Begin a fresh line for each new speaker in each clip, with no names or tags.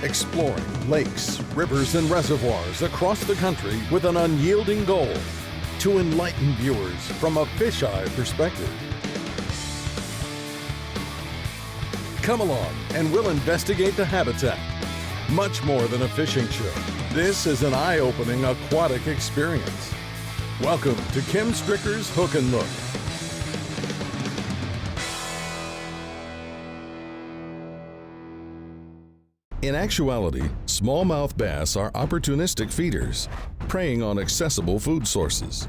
exploring lakes, rivers, and reservoirs across the country with an unyielding goal to enlighten viewers from a fisheye perspective. Come along and we'll investigate the habitat. Much more than a fishing show, this is an eye-opening aquatic experience. Welcome to Kim Stricker's Hook and Look. In actuality, smallmouth bass are opportunistic feeders, preying on accessible food sources.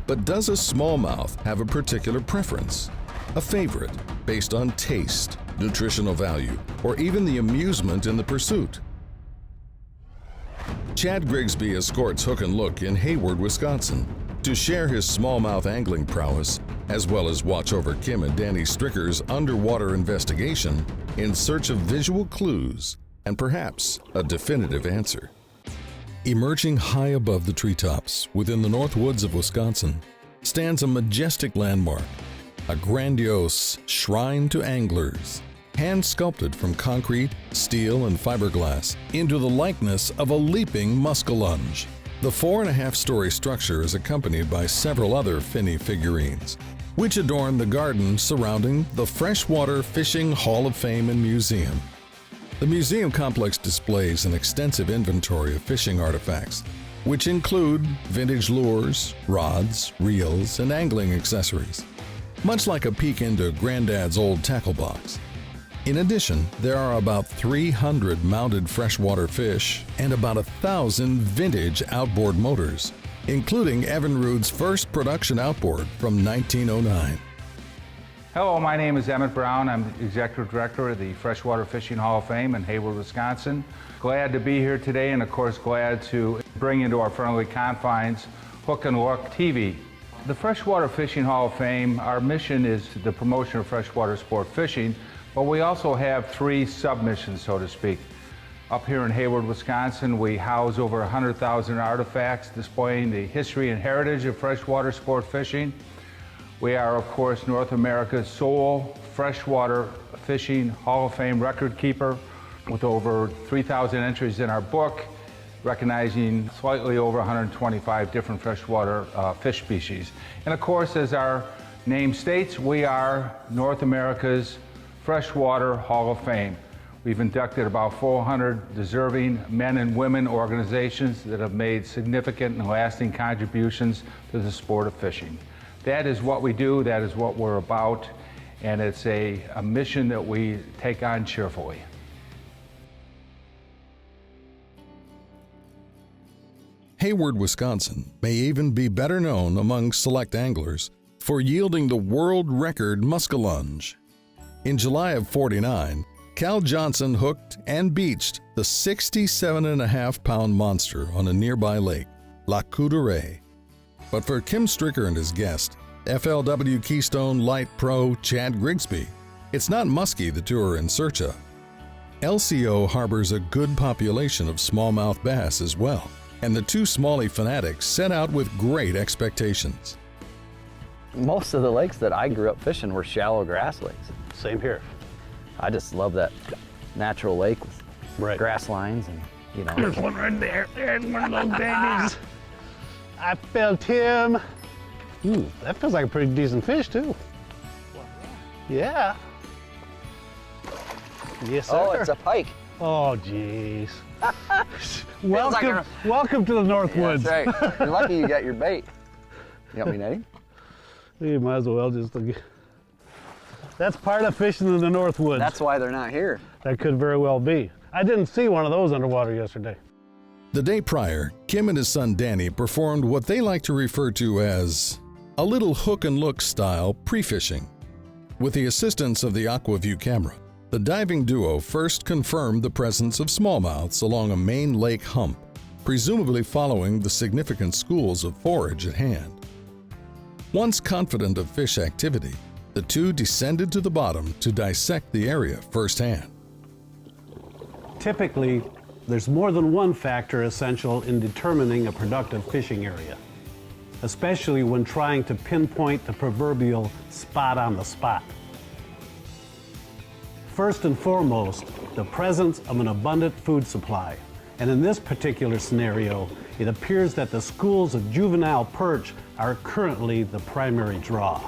But does a smallmouth have a particular preference, a favorite based on taste, nutritional value, or even the amusement in the pursuit? Chad Grigsby escorts Hook and Look in Hayward, Wisconsin, to share his smallmouth angling prowess, as well as watch over Kim and Danny Stricker's underwater investigation in search of visual clues and perhaps a definitive answer. Emerging high above the treetops within the North Woods of Wisconsin stands a majestic landmark, a grandiose shrine to anglers, hand-sculpted from concrete, steel, and fiberglass into the likeness of a leaping muskellunge. The 4.5-story structure is accompanied by several other finny figurines, which adorn the garden surrounding the Freshwater Fishing Hall of Fame and Museum. The museum complex displays an extensive inventory of fishing artifacts, which include vintage lures, rods, reels, and angling accessories, much like a peek into Granddad's old tackle box. In addition, there are about 300 mounted freshwater fish and about 1,000 vintage outboard motors, including EVINRUDE's first production outboard from 1909.
Hello, my name is Emmett Brown. I'm the Executive Director of the Freshwater Fishing Hall of Fame in Hayward, Wisconsin. Glad to be here today, and of course glad to bring into our friendly confines Hook and Look TV. The Freshwater Fishing Hall of Fame, our mission is the promotion of freshwater sport fishing, but we also have 3 submissions, so to speak. Up here in Hayward, Wisconsin, we house over 100,000 artifacts displaying the history and heritage of freshwater sport fishing. We are, of course, North America's sole freshwater fishing Hall of Fame record keeper with over 3,000 entries in our book, recognizing slightly over 125 different freshwater fish species. And of course, as our name states, we are North America's Freshwater Hall of Fame. We've inducted about 400 deserving men and women organizations that have made significant and lasting contributions to the sport of fishing. That is what we do, that is what we're about, and it's a mission that we take on cheerfully.
Hayward, Wisconsin may even be better known among select anglers for yielding the world record muskellunge. In July of '49, Cal Johnson hooked and beached the 67.5-pound monster on a nearby lake, Lac Coudray. But for Kim Stricker and his guest, FLW Keystone Light Pro Chad Grigsby, it's not muskie the two are in search of. LCO harbors a good population of smallmouth bass as well, and the two smallie fanatics set out with great expectations.
Most of the lakes that I grew up fishing were shallow grass lakes.
Same here.
I just love that natural lake with grass lines and, you know.
There's one right there. There's one of those babies. I felt him. Ooh, that feels like a pretty decent fish too. Yeah. Yes, sir.
Oh, it's a pike.
Oh, jeez. Welcome to the North Woods.
That's right. You're lucky you got your bait. You got me netting?
You might as well just look. That's part of fishing in the North Woods.
That's why they're not here.
That could very well be. I didn't see one of those underwater yesterday.
The day prior, Kim and his son Danny performed what they like to refer to as a little hook and look style pre-fishing. With the assistance of the AquaView camera, the diving duo first confirmed the presence of smallmouths along a main lake hump, presumably following the significant schools of forage at hand. Once confident of fish activity, the two descended to the bottom to dissect the area firsthand.
Typically, there's more than one factor essential in determining a productive fishing area, especially when trying to pinpoint the proverbial spot on the spot. First and foremost, the presence of an abundant food supply. And in this particular scenario, it appears that the schools of juvenile perch are currently the primary draw.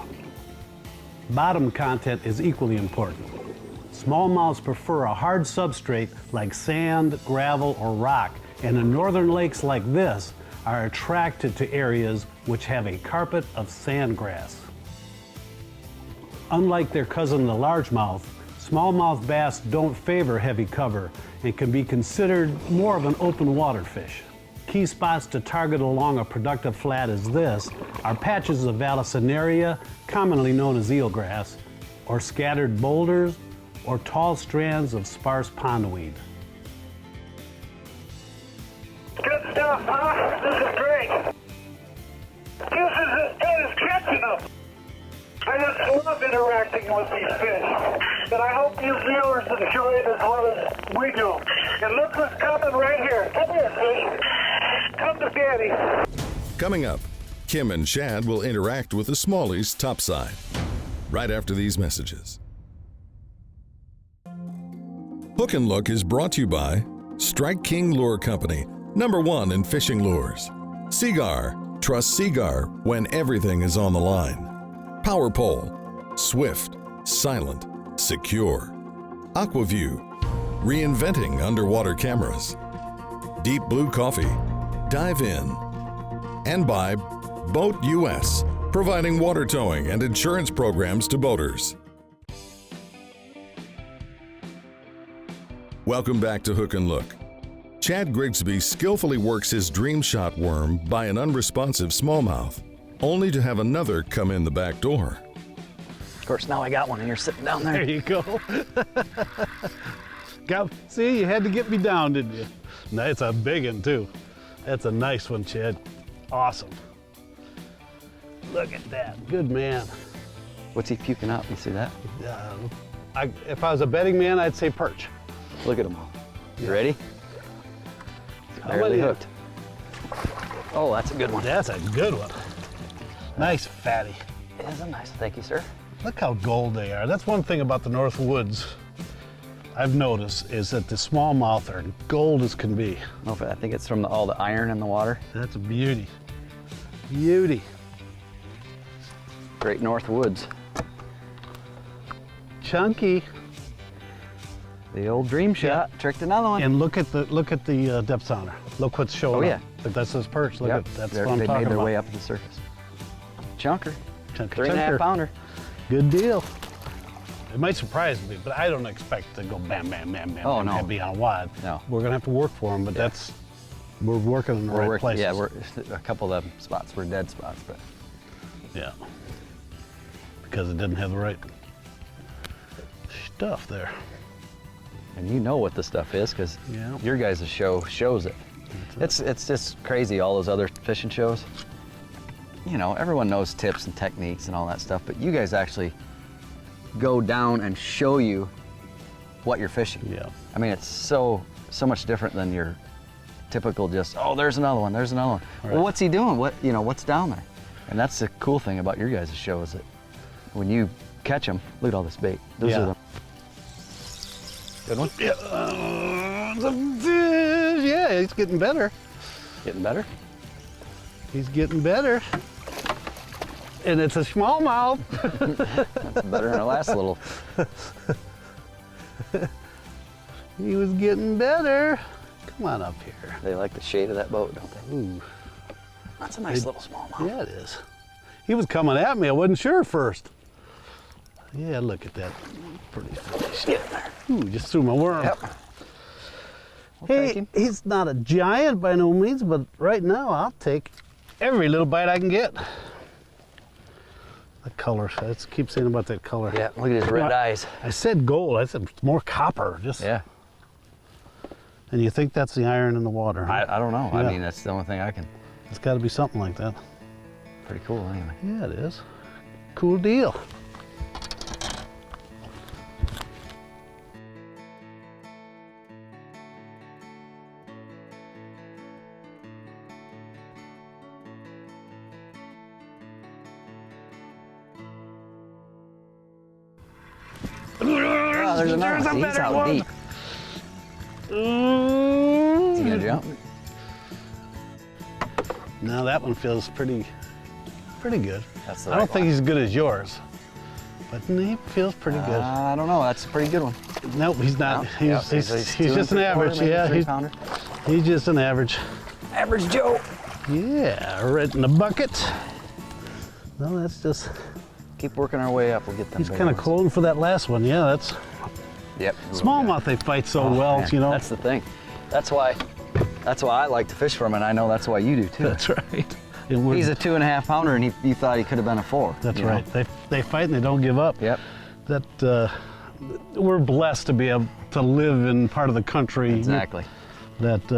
Bottom content is equally important. Smallmouths prefer a hard substrate like sand, gravel, or rock, and in northern lakes like this are attracted to areas which have a carpet of sandgrass. Unlike their cousin the largemouth, smallmouth bass don't favor heavy cover and can be considered more of an open water fish. Key spots to target along a productive flat as this are patches of vallisneria, commonly known as eelgrass, or scattered boulders, or tall strands of sparse pondweed.
Good stuff, huh? This is great. This is as good as catching them. I just love interacting with these fish. And I hope you viewers enjoy it as well as we do. And look who's coming right here. Come here, fish. Come to Daddy.
Coming up, Kim and Shad will interact with the smallies topside. Right after these messages. Hook and Look is brought to you by Strike King Lure Company, #1 in fishing lures. Seagar, trust Seagar when everything is on the line. Power Pole, swift, silent, secure. Aquaview, reinventing underwater cameras. Deep Blue Coffee, dive in. And by Boat US, providing water towing and insurance programs to boaters. Welcome back to Hook and Look. Chad Grigsby skillfully works his dream shot worm by an unresponsive smallmouth, only to have another come in the back door.
Of course, now I got one and you're sitting down there.
There you go. See, you had to get me down, didn't you? That's a big one, too. That's a nice one, Chad. Awesome. Look at that. Good man.
What's he puking up? You see that?
If I was a betting man, I'd say perch.
Look at them all. You ready?
How
Barely
about
hooked. Oh, that's a good one.
That's a good one. Nice fatty.
It is a nice, thank you, sir.
Look how gold they are. That's one thing about the North Woods I've noticed is that the smallmouth are gold as can be.
I think it's from all the iron in the water.
That's a beauty. Beauty.
Great North Woods.
Chunky.
The old dream shot. Tricked another one.
And look at the depth sounder. Look what's showing.
Oh, yeah.
Up. That's his perch. Look
Yep.
at that's
They
what I'm talking
made their
about.
way up to the surface. Chunker.
Chunker.
3.5 pounder.
Good deal. It might surprise me, but I don't expect to go bam, bam, bam, bam,
Oh,
bam,
no.
and be on a wad.
No.
We're gonna have to work for them, but we're working in the right places.
Yeah, a couple of them spots were dead spots, but
Yeah. Because it didn't have the right stuff there.
and you know what the stuff is because
Yeah.
your guys' show shows it. It's just crazy, all those other fishing shows. You know, everyone knows tips and techniques and all that stuff, but you guys actually go down and show you what you're fishing.
Yeah.
I mean, it's so much different than your typical just, oh, there's another one, there's another one.
Right.
Well, what's he doing? What's down there? And that's the cool thing about your guys' show is that when you catch them, look at all this bait. Those
Yeah.
are the good one.
Yeah, he's getting better.
Getting better.
He's getting better. And it's a smallmouth.
That's better than our last little.
He was getting better. Come on up here.
They like the shade of that boat, don't they?
Ooh,
That's a nice little smallmouth.
yeah, it is. He was coming at me. I wasn't sure at first. Yeah, look at that. Pretty fish.
Get in there.
Ooh, just threw my worm.
Yep. We'll take him.
He's not a giant by no means, but right now I'll take every little bite I can get. The color, I just keep saying about that color.
Yeah, look at his red eyes.
I said gold, I said more copper. Just
Yeah.
And you think that's the iron in the water? Huh?
I don't know. I
Yeah.
mean, that's the only thing I can.
It's got to be something like that.
Pretty cool, anyway.
Yeah, it is. Cool deal.
Oh, there's another one. He's out deep. Is he gonna jump?
No, that one feels pretty good.
That's the
I don't
right
think
one.
he's as good as yours, but he feels pretty good.
I don't know. That's a pretty good one.
Nope, he's not.
No?
He's
Two
just
and
an average.
3/4, maybe
Yeah,
3-pounder.
he's just an average.
Average Joe.
Yeah, right in the bucket. No, that's just.
Keep working our way up. We'll get them.
He's
big
kind of
ones.
clone for that last one. Yeah, that's
Yep.
smallmouth. They fight so well,
Man,
you know.
That's the thing. That's why I like to fish from, and I know that's why you do too.
That's right. And
He's a 2.5 pounder, and you thought he could have been a 4.
That's
you know?
right. They fight and they don't give up.
Yep.
That we're blessed to be able to live in part of the country.
Exactly.
That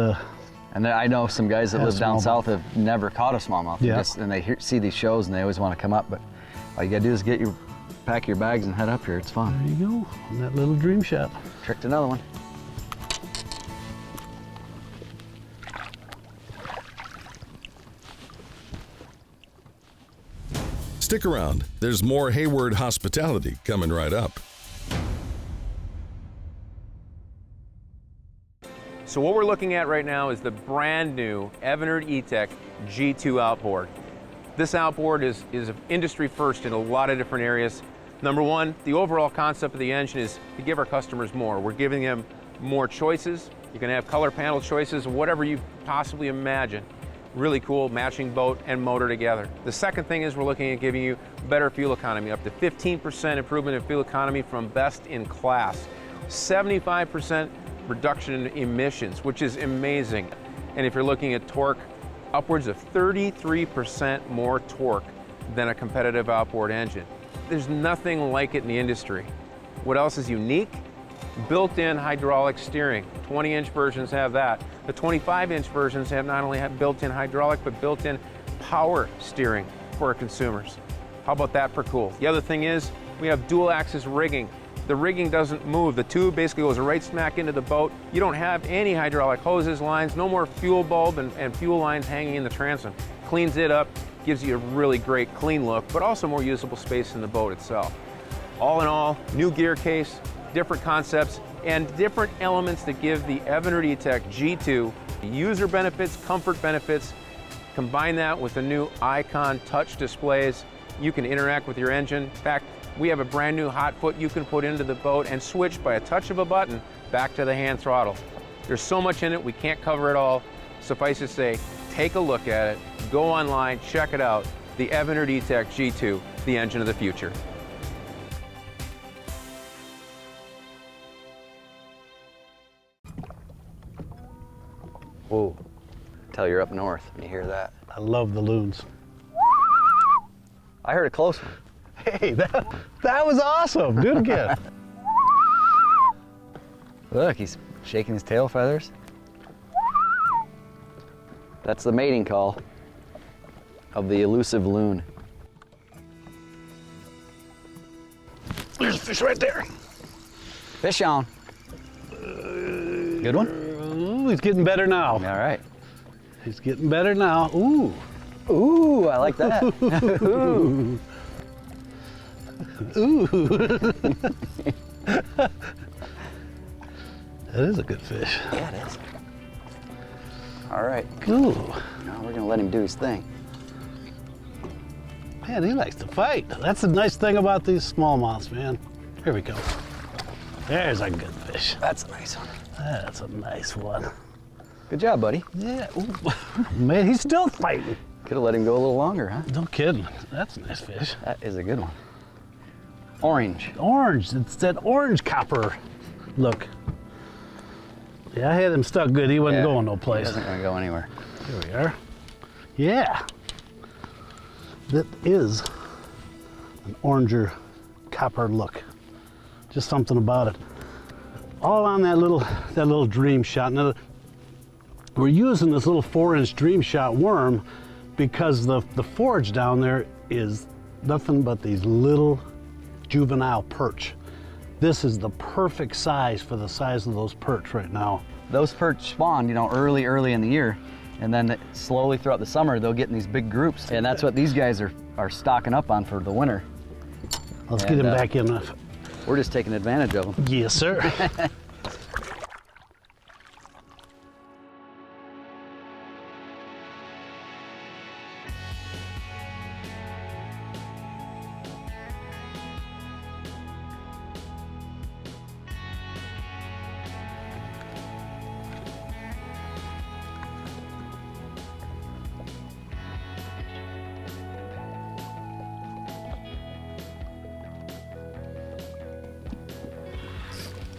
And I know some guys that
Yeah,
live down
smallmouth.
south have never caught a smallmouth.
Yeah.
And they see these shows and they always want to come up, but all you gotta do is pack your bags and head up here. It's fun.
there you go. And that little dream shot.
Tricked another one.
Stick around. There's more Hayward hospitality coming right up.
So what we're looking at right now is the brand new EVINRUDE E-TEC G2 outboard. This outboard is industry first in a lot of different areas. Number one, the overall concept of the engine is to give our customers more. We're giving them more choices. You can have color panel choices, whatever you possibly imagine. Really cool, matching boat and motor together. The second thing is we're looking at giving you better fuel economy, up to 15% improvement in fuel economy from best in class. 75% reduction in emissions, which is amazing. And if you're looking at torque, upwards of 33% more torque than a competitive outboard engine. There's nothing like it in the industry. What else is unique? Built-in hydraulic steering. 20-inch versions have that. The 25-inch versions have not only built-in hydraulic, but built-in power steering for our consumers. How about that for cool? The other thing is we have dual-axis rigging. The rigging doesn't move. The tube basically goes right smack into the boat. You don't have any hydraulic hoses, lines, no more fuel bulb and fuel lines hanging in the transom. Cleans it up, gives you a really great clean look, but also more usable space in the boat itself. All in all, new gear case, different concepts, and different elements that give the EVINRUDE E-TEC G2 user benefits, comfort benefits. Combine that with the new Icon touch displays. You can interact with your engine. In fact, we have a brand new hot foot you can put into the boat and switch by a touch of a button back to the hand throttle. There's so much in it, we can't cover it all. Suffice to say, take a look at it, go online, check it out. The EVINRUDE E-TEC G2, the engine of the future.
Whoa. Tell you're up north when you hear that.
I love the loons.
I heard a close one.
Hey, that was awesome. Do it again.
Look, he's shaking his tail feathers. That's the mating call of the elusive loon.
There's a fish right there.
Fish on. Good one?
Ooh, he's getting better now.
All right.
He's getting better now. Ooh.
Ooh, I like that. Ooh.
Ooh. That is a good fish.
Yeah, it is. All right.
Ooh.
Now we're gonna let him do his thing.
Man, he likes to fight. That's the nice thing about these smallmouths, man. Here we go. There's a good fish.
That's a nice one.
That's a nice one.
Good job, buddy.
Yeah. Ooh. Man, he's still fighting.
Could have let him go a little longer, huh?
No kidding. That's a nice fish.
That is a good one. Orange.
Orange. It's that orange copper look. Yeah, I had him stuck good. He wasn't going no
He
place.
isn't gonna go anywhere.
Here we are. Yeah. That is an oranger copper look. Just something about it. All on that little dream shot. Now, we're using this little 4-inch dream shot worm because the forage down there is nothing but these little juvenile perch. This is the perfect size for the size of those perch right now.
Those perch spawn, early in the year, and then slowly throughout the summer they'll get in these big groups, and that's what these guys are stocking up on for the winter.
Let's get him back in.
We're just taking advantage of them.
Yes, sir.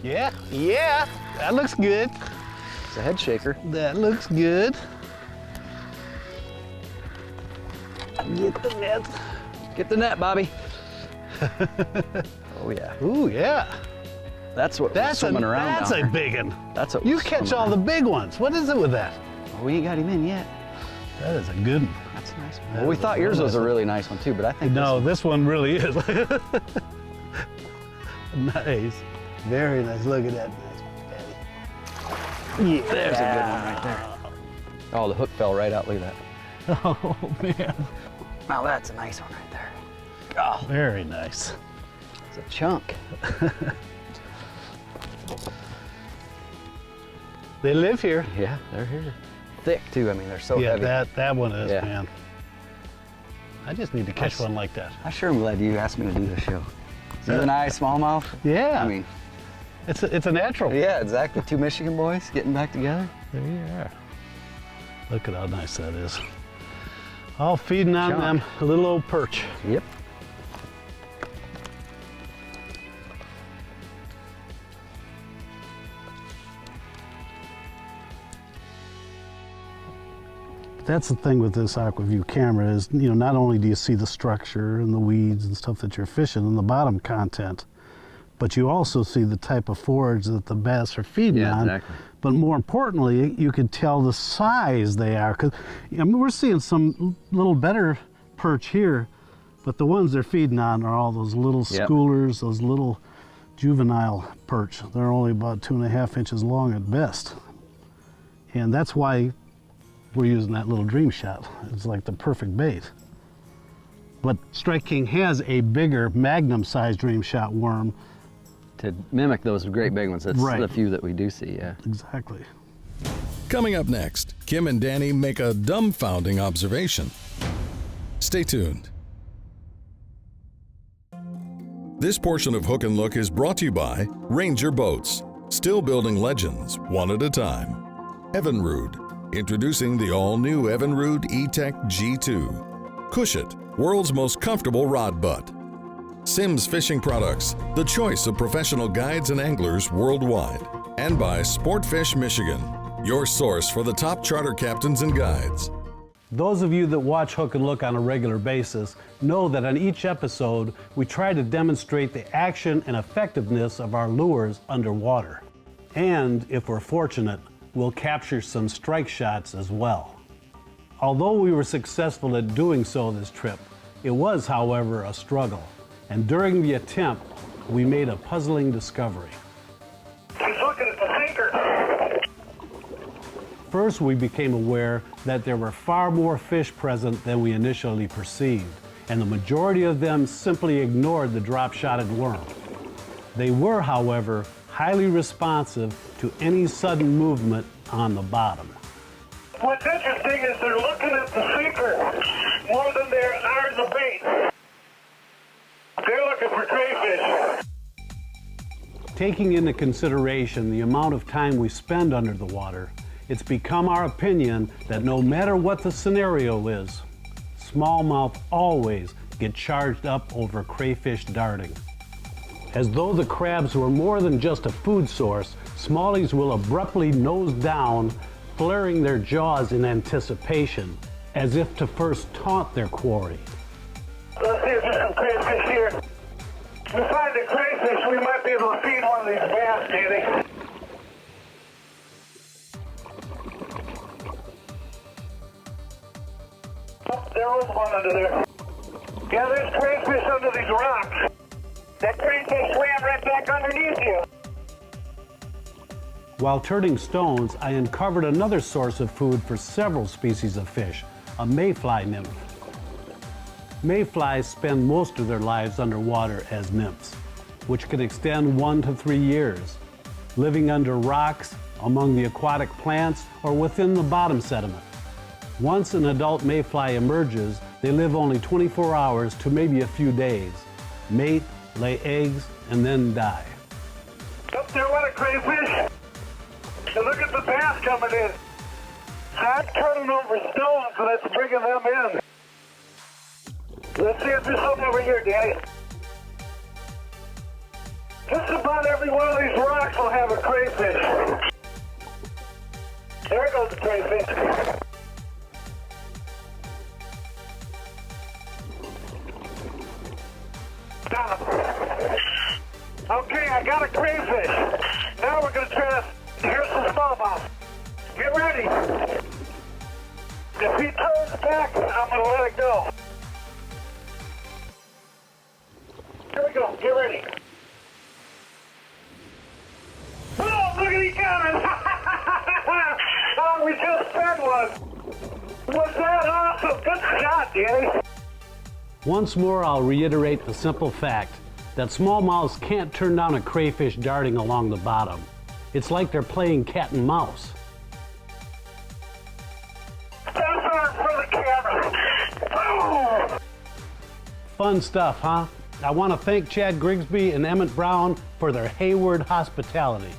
Yeah, that looks good.
It's a head shaker.
That looks good. Get the net.
Get the net, Bobby. Oh yeah.
Ooh, yeah.
That's what we're swimming around
That's
down
a
there.
big one.
That's what
You
we're
catch
swimming
all the
around.
big ones. What is it with that?
We ain't got him in yet.
That is a good one.
That's a nice one.
That
Well, we
is
thought
a
yours
real
was
nice
a
one.
really nice one too, but I think
No,
this
this one really is. Nice. Very nice. Look at that. Nice. Yeah.
There's a good one right there. Oh, the hook fell right out. Look at that.
Oh, man.
Now that's a nice one right there. Oh,
Very nice.
it's a chunk.
They live here.
Yeah, they're here. Thick too. I mean, they're so
Yeah,
heavy.
that one is,
Yeah.
man. I just need to catch one like that.
I sure am glad you asked me to do this show. You and I, smallmouth.
Yeah.
I mean,
It's a natural.
yeah, exactly. Two Michigan boys getting back together.
There you are. Look at how nice that is. All feeding on
Chunk.
them a little old perch.
Yep.
That's the thing with this AquaView camera is, you know, not only do you see the structure and the weeds and stuff that you're fishing and the bottom content, but you also see the type of forage that the bass are feeding
Yeah,
on.
exactly.
But more importantly, you can tell the size they are. Because I mean, we're seeing some little better perch here, but the ones they're feeding on are all those little
Yep.
schoolers, those little juvenile perch. They're only about 2.5 inches long at best. And that's why we're using that little dream shot. It's like the perfect bait. But Strike King has a bigger magnum-sized dream shot worm.
To mimic those great big ones. That's
Right.
the few that we do see, yeah.
Exactly.
Coming up next, Kim and Danny make a dumbfounding observation. Stay tuned. This portion of Hook and Look is brought to you by Ranger Boats, still building legends one at a time. EVINRUDE, introducing the all-new EVINRUDE E-Tech G2. Cushit, world's most comfortable rod butt. Simms Fishing Products, the choice of professional guides and anglers worldwide. And by Sportfish Michigan, your source for the top charter captains and guides.
Those of you that watch Hook and Look on a regular basis know that on each episode, we try to demonstrate the action and effectiveness of our lures underwater. And if we're fortunate, we'll capture some strike shots as well. Although we were successful at doing so this trip, it was, however, a struggle. And during the attempt, we made a puzzling discovery.
He's looking at the sinker.
First, we became aware that there were far more fish present than we initially perceived, and the majority of them simply ignored the drop-shotted worm. They were, however, highly responsive to any sudden movement on the bottom.
What's interesting is they're looking at the sinker more than they are the bait. They're looking for crayfish.
Taking into consideration the amount of time we spend under the water, it's become our opinion that no matter what the scenario is, smallmouth always get charged up over crayfish darting. As though the crabs were more than just a food source, smallies will abruptly nose down, flaring their jaws in anticipation, as if to first taunt their quarry.
Let's see if there's some crayfish here. If we find the crayfish, we might be able to feed one of these bass, Danny. Oh, there was one under there. Yeah, there's crayfish under these rocks. That crayfish swam right back underneath you.
While turning stones, I uncovered another source of food for several species of fish, a mayfly nymph. Mayflies spend most of their lives underwater as nymphs. which can extend 1 to 3 years, living under rocks, among the aquatic plants, or within the bottom sediment. Once an adult mayfly emerges, they live only 24 hours to maybe a few days, mate, lay eggs, and then die.
Up there, what a crayfish! And look at the bass coming in. I'm turning over stones, and it's bringing them in. Let's see if there's something over here, Danny. Just about every one of these rocks will have a crayfish. There goes the crayfish. Got him. Okay, I got a crayfish. Now we're going to try to... Here's some smallmouth. Get ready. If he turns back, I'm going to let it go. Here we go. Get ready. Oh, look at he got it. Oh, we just fed one. Was that awesome? Good shot, Danny.
Once more, I'll reiterate the simple fact that smallmouths can't turn down a crayfish darting along the bottom. It's like they're playing cat and mouse.
That's on for the camera. Oh.
Fun stuff, huh? I want to thank Chad Grigsby and Emmett Brown for their Hayward hospitality.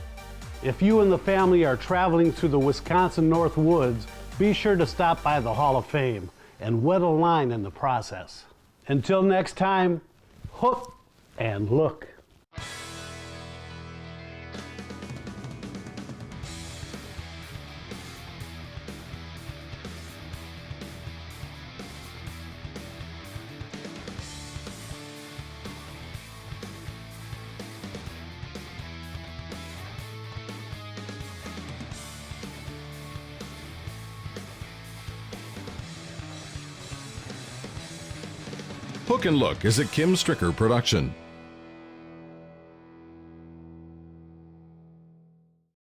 If you and the family are traveling through the Wisconsin North Woods, be sure to stop by the Hall of Fame and wet a line in the process. Until next time, hook and look.
Hook and Look is a Kim Stricker production.